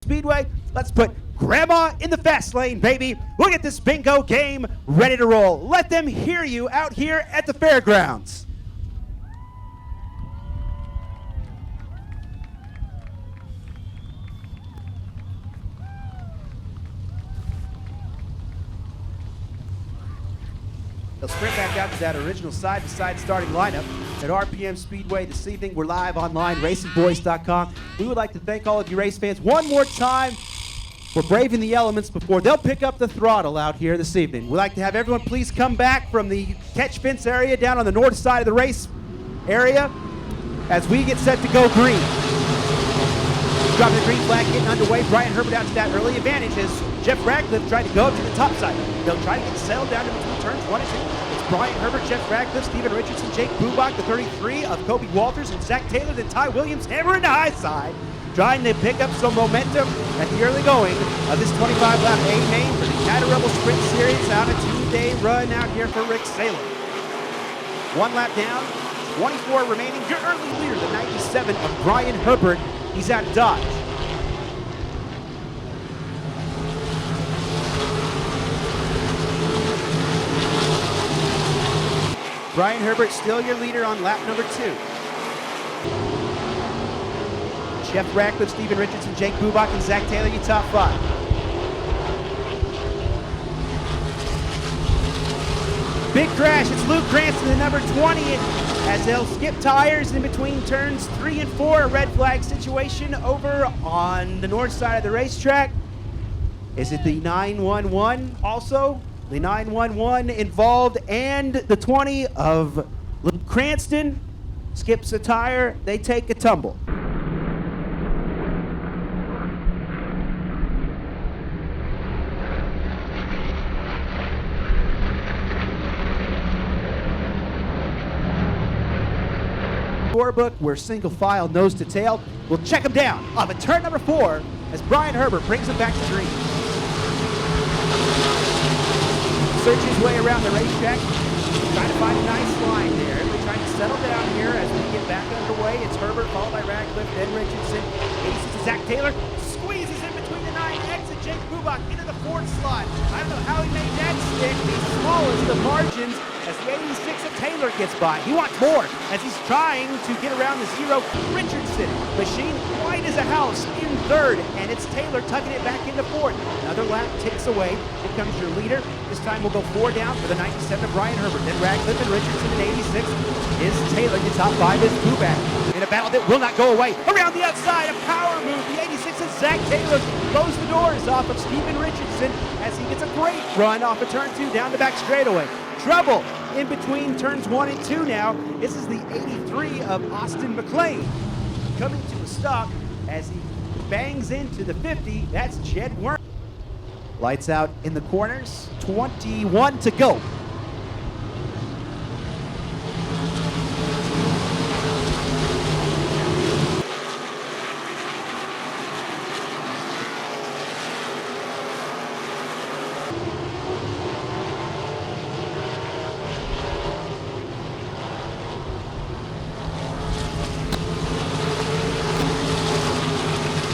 Speedway. Let's put Grandma in the fast lane, baby. We'll get this bingo game ready to roll. Let them hear you out here at the fairgrounds. They'll sprint back out to that original side-to-side starting lineup at RPM Speedway this evening. We're live online, racingboys.com. We would like to thank all of you race fans one more time for braving the elements before they'll pick up the throttle out here this evening. We'd like to have everyone please come back from the catch fence area down on the north side of the race area as we get set to go green. Dropping the green flag, getting underway. Brian Herbert out to that early advantage as Jeff Radcliffe tried to go up to the top side. They'll try to get settled down in between turns 1 and 2. It's Brian Herbert, Jeff Radcliffe, Steven Richardson, Jake Bubach, the 33 of Kobe Walters, and Zach Taylor, then Ty Williams hammering the high side, trying to pick up some momentum at the early going of this 25-lap A main for the Catarella Sprint Series out a 2-day run out here for Rick Salem. 1 lap down, 24 remaining. Your early leader, the 97 of Brian Herbert. He's out of Dodge. Brian Herbert still your leader on lap number 2. Jeff Radcliffe, Steven Richardson, Jake Bubach, and Zach Taylor, your top 5. Big crash, it's Luke Cranston, the number 20, as they'll skip tires in between turns 3 and 4. A red flag situation over on the north side of the racetrack. Is it the 911 also? The 911 involved, and the 20 of Luke Cranston skips a tire. They take a tumble. Scorebook, we're single file, nose to tail. We'll check them down off of turn number 4 as Brian Herbert brings them back to green. Search his way around the racetrack, trying to find a nice line there. We're trying to settle down here as we get back underway. It's Herbert followed by Radcliffe, then Richardson. 86 to Zach Taylor, squeezes in between the 9X and Jake Bubach into the 4th slot. I don't know how he made that stick. The smallest of margins as the 86 of Taylor gets by. He wants more as he's trying to get around the 0. Richardson, machine white as a house in 3rd, and it's Taylor tucking it back into 4th. Another lap ticks away. Here comes your leader. This time we'll go 4 down for the 97 of Brian Herbert. Then Radcliffe and Richardson in 86 is Taylor. The top 5 is Bubach. In a battle that will not go away. Around the outside, a power move. The 86 of Zach Taylor blows the doors off of Steven Richardson as he gets a great run off of turn 2 down the back straightaway. Trouble in between turns 1 and 2 now. This is the 83 of Austin McLean coming to a stop as he bangs into the 50. That's Jed Worm. Lights out in the corners, 21 to go.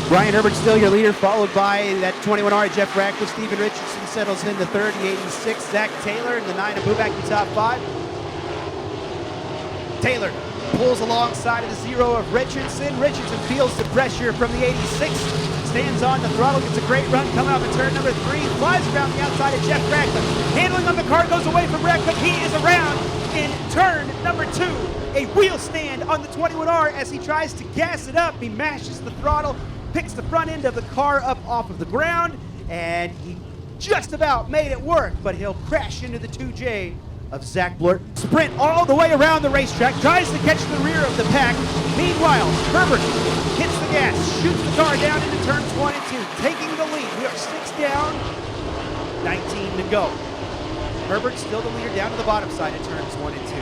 Brian Herbert still your leader, followed by that 21R Jeff Radcliffe. Steven Richardson settles into 3rd, the 86. Zach Taylor and the 9 of Bubach, the top 5. Taylor pulls alongside of the 0 of Richardson. Richardson feels the pressure from the 86. Stands on the throttle, gets a great run coming off of turn number 3. Flies around the outside of Jeff Radcliffe. Handling on the car goes away from Radcliffe. He is around in turn number 2. A wheel stand on the 21R as he tries to gas it up. He mashes the throttle, picks the front end of the car up off of the ground, and he just about made it work, but he'll crash into the 2J of Zach Blurt. Sprint all the way around the racetrack, tries to catch the rear of the pack. Meanwhile, Herbert hits the gas, shoots the car down into turns 1 and 2, taking the lead. We are 6 down, 19 to go. Herbert still the leader down to the bottom side of turns 1 and 2.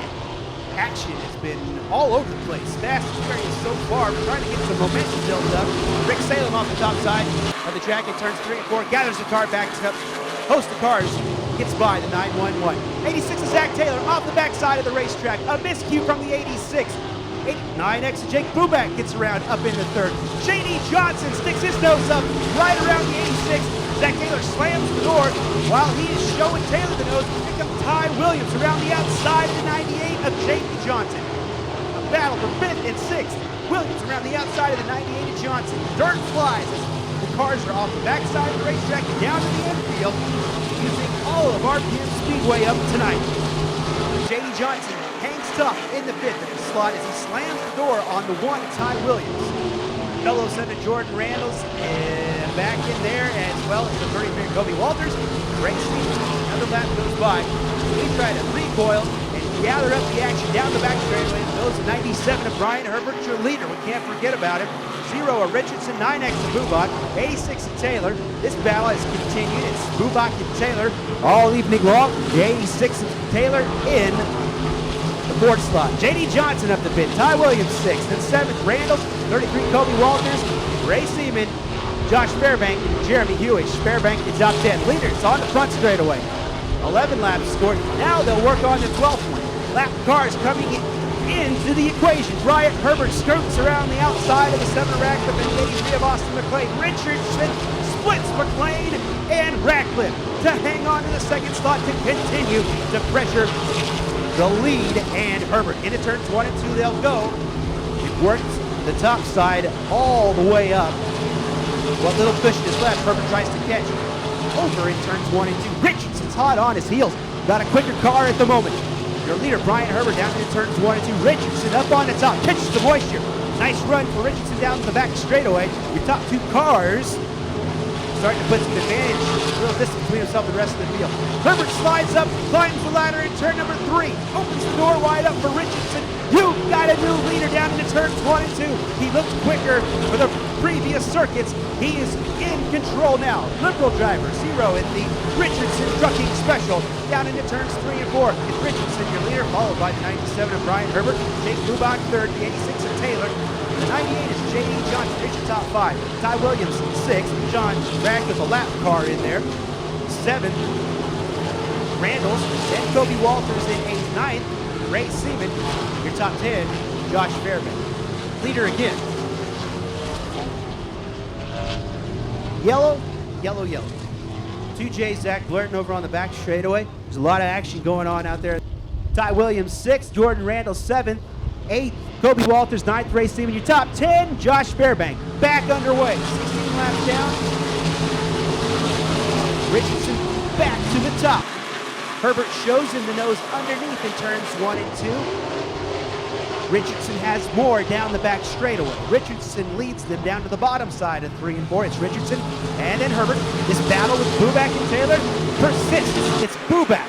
Action has been all over the place. Fast and furious so far. We're trying to get some momentum built up. Rick Salem off the top side of the track in turns 3 and 4. Gathers the car, backs up. Host of cars gets by the 911. 86 is Zach Taylor off the backside of the racetrack. A miscue from the 86. 9X Jake Buback gets around up in the third. J.D. Johnson sticks his nose up right around the 86. Zach Taylor slams the door while he is showing Taylor the nose. Here comes Ty Williams around the outside of the 98 of J.D. Johnson. A battle for 5th and 6th. Williams around the outside of the 98 of Johnson. Dirt flies as the cars are off the backside of the racetrack and down to the infield, using all of RPM Speedway up tonight. J.D. Johnson hangs tough in the 5th slot as he slams the door on the 1 Ty Williams. Fellow 7 Jordan Randalls back in there, as well as the 33 Kobe Walters. Racing, another lap goes by. He tried to recoil and gather up the action down the back straightaway. Those 97 of Brian Herbert, your leader. We can't forget about him. 0 of Richardson, 9X of Bubak, 86 of Taylor. This battle has continued. It's Bubak and Taylor all evening long. The 86 of Taylor in the 4th slot. J.D. Johnson up the pit. Ty Williams 6th. Then 7th, Randall. 33, Kobe Walters. Ray Seaman, Josh Fairbank, and Jeremy Hewitt. Fairbank is top 10. Leaders on the front straightaway. 11 laps scored. Now they'll work on the 12th one. Lap cars coming into the equation. Brian Herbert skirts around the outside of the 7 Radcliffe and 83 of Austin McLean. Richardson splits McLean and Radcliffe to hang on to the 2nd slot to continue to pressure the lead and Herbert. Into turns 1 and 2 they'll go. It works the top side all the way up. What little cushion is left, Herbert tries to catch over in turns 1 and 2. Richardson's hot on his heels. Got a quicker car at the moment. Your leader, Brian Herbert, down into turns 1 and 2. Richardson up on the top, catches the moisture. Nice run for Richardson down the back straightaway. Your top 2 cars starting to put some advantage, a little distance between himself and the rest of the field. Herbert slides up, climbs the ladder in turn number 3. Opens the door wide up for Richardson. You've got a new leader down into turns 1 and 2. He looked quicker for the previous circuits. He is in control now. Liberal driver, 0 in the Richardson Trucking Special. Down into turns 3 and 4. It's Richardson, your leader, followed by the 97 of Brian Herbert. Jake Bubak, 3rd, the 86 of Taylor. The 98 is J.D. Johnson, reaching top 5. Ty Williams, 6th. John Radcliffe, a lap car in there. 7th, Randalls. Then Kobe Walters in 8th, 9th. Ray Seaman, your top 10. Josh Fairbank. Leader again. Yellow, yellow, yellow. 2J Zach Blurton over on the back straightaway. There's a lot of action going on out there. Ty Williams, 6th. Jordan Randall, 7th. 8th, Kobe Walters, 9th, Ray Seaman. Your top 10, Josh Fairbank. Back underway. 16 laps down. Richardson back to the top. Herbert shows him the nose underneath in turns 1 and 2. Richardson has more down the back straightaway. Richardson leads them down to the bottom side of 3 and 4. It's Richardson and then Herbert. This battle with Bubak and Taylor persists. It's Bubak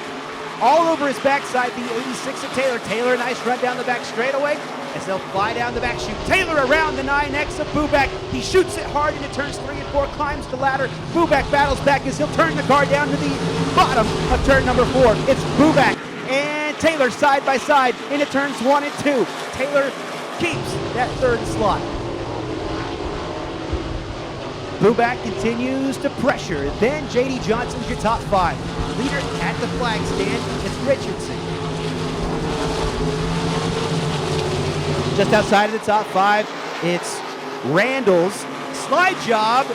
all over his backside, the 86 of Taylor. Taylor, nice run down the back straightaway as they'll fly down the back chute. Taylor around the 9X of Bubak. He shoots it hard into turns 3 and 4, climbs the ladder. Bubak battles back as he'll turn the car down to the bottom of turn number 4. It's Bubak and Taylor side by side into turns 1 and 2. Taylor keeps that 3rd slot. Bubak continues to pressure. Then J.D. Johnson's your top 5. Leader at the flag stand, it's Richardson. Just outside of the top 5, it's Randall's slide job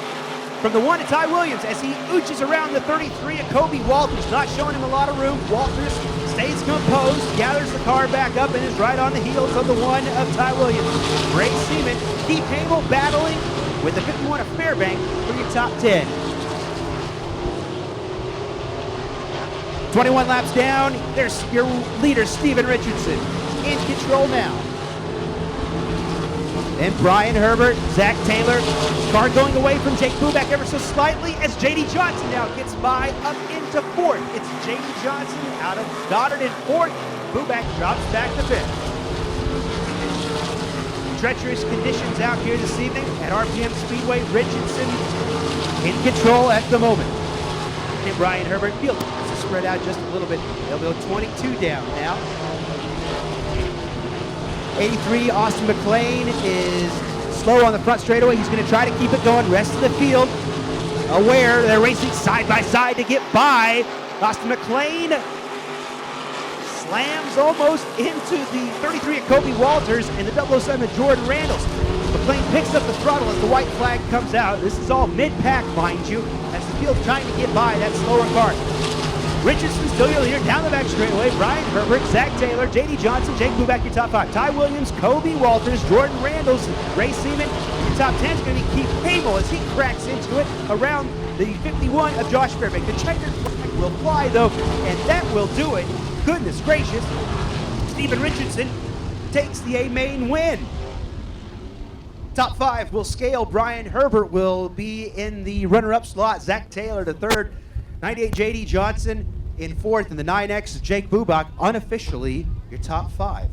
from the 1 to Ty Williams as he ooches around the 33 of Kobe Walters, not showing him a lot of room. Walters stays composed, gathers the car back up, and is right on the heels of the 1 of Ty Williams. Ray Seaman, Keith Hamel battling with the 51 of Fairbank for your top 10. 21 laps down, there's your leader, Steven Richardson, in control now. Then Brian Herbert, Zach Taylor, car going away from Jake Bubak ever so slightly as J.D. Johnson now gets by up into 4th. It's J.D. Johnson out of Goddard in 4th. Bubak drops back to 5th. Treacherous conditions out here this evening at RPM Speedway. Richardson in control at the moment. And Brian Herbert feels to spread out just a little bit. They'll go 22 down now. 83, Austin McLean is slow on the front straightaway. He's going to try to keep it going. Rest of the field aware they're racing side by side to get by. Austin McLean slams almost into the 33 of Kobe Walters and the 007 Jordan Randalls. McLean picks up the throttle as the white flag comes out. This is all mid-pack, mind you, as the field trying to get by that slower car. Richardson still your leader down the back straightaway. Brian Herbert, Zach Taylor, J.D. Johnson, Jake Buback, your top 5. Ty Williams, Kobe Walters, Jordan Randalls, Ray Seaman. Your top 10 is going to be Keith Hamel as he cracks into it around the 51 of Josh Fairbank. The checkered flag will fly, though, and that will do it. Goodness gracious. Stephen Richardson takes the A-main win. Top 5 will scale. Brian Herbert will be in the runner-up slot. Zach Taylor, the third. 98 J.D. Johnson in fourth, and the 9X Jake Buback, unofficially your top 5.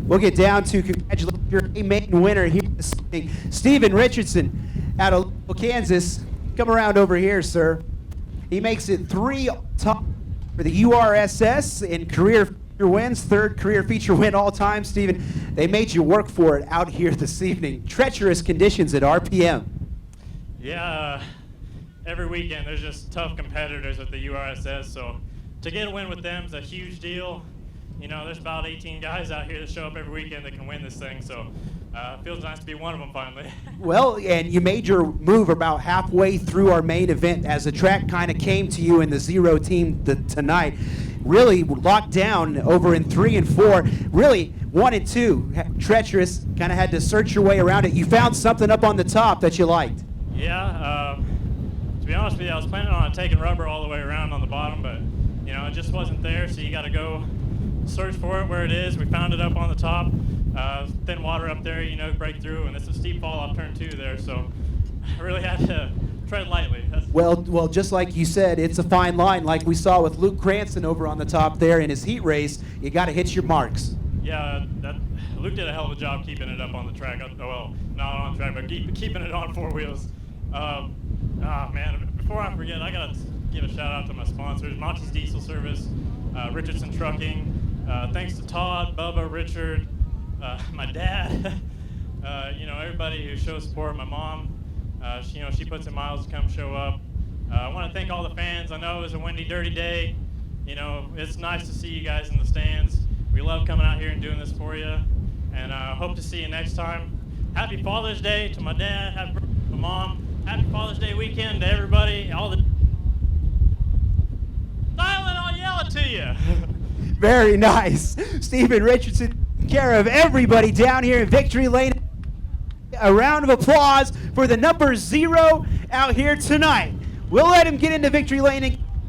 We'll get down to congratulate your main winner here this evening, Stephen Richardson out of Kansas. Come around over here, sir. He makes it 3 top for the URSS in career wins, 3rd career feature win all time. Stephen, they made you work for it out here this evening. Treacherous conditions at RPM. Yeah, every weekend there's just tough competitors at the URSS, so to get a win with them is a huge deal. You know, there's about 18 guys out here that show up every weekend that can win this thing, so it feels nice to be one of them finally. Well, and you made your move about halfway through our main event as the track kind of came to you in the 0 team tonight. Really locked down over in 3 and 4. Really 1 and 2, treacherous, kind of had to search your way around it. You found something up on the top that you liked. Yeah, to be honest with you, I was planning on taking rubber all the way around on the bottom, but you know, it just wasn't there, so you got to go search for it where it is. We found it up on the top, thin water up there, you know, break through, and it's a steep fall off turn 2 there, so I really had to tread lightly. Well, just like you said, it's a fine line, like we saw with Luke Cranston over on the top there in his heat race. You got to hit your marks. Yeah, Luke did a hell of a job keeping it up on the track. Well, not on the track, but keeping it on 4 wheels. Man, before I forget, I got to give a shout out to my sponsors, Monty's Diesel Service, Richardson Trucking. Thanks to Todd, Bubba, Richard, my dad, you know, everybody who shows support, my mom. She puts in miles to come show up. I want to thank all the fans. I know it was a windy, dirty day. You know, it's nice to see you guys in the stands. We love coming out here and doing this for you, and hope to see you next time. Happy Father's Day to my dad, happy birthday to my mom, happy Father's Day weekend to everybody, all the silent, I'll yell it to you. Very nice. Stephen Richardson, care of everybody down here in Victory Lane. A round of applause for the number 0 out here tonight. We'll let him get into Victory Lane and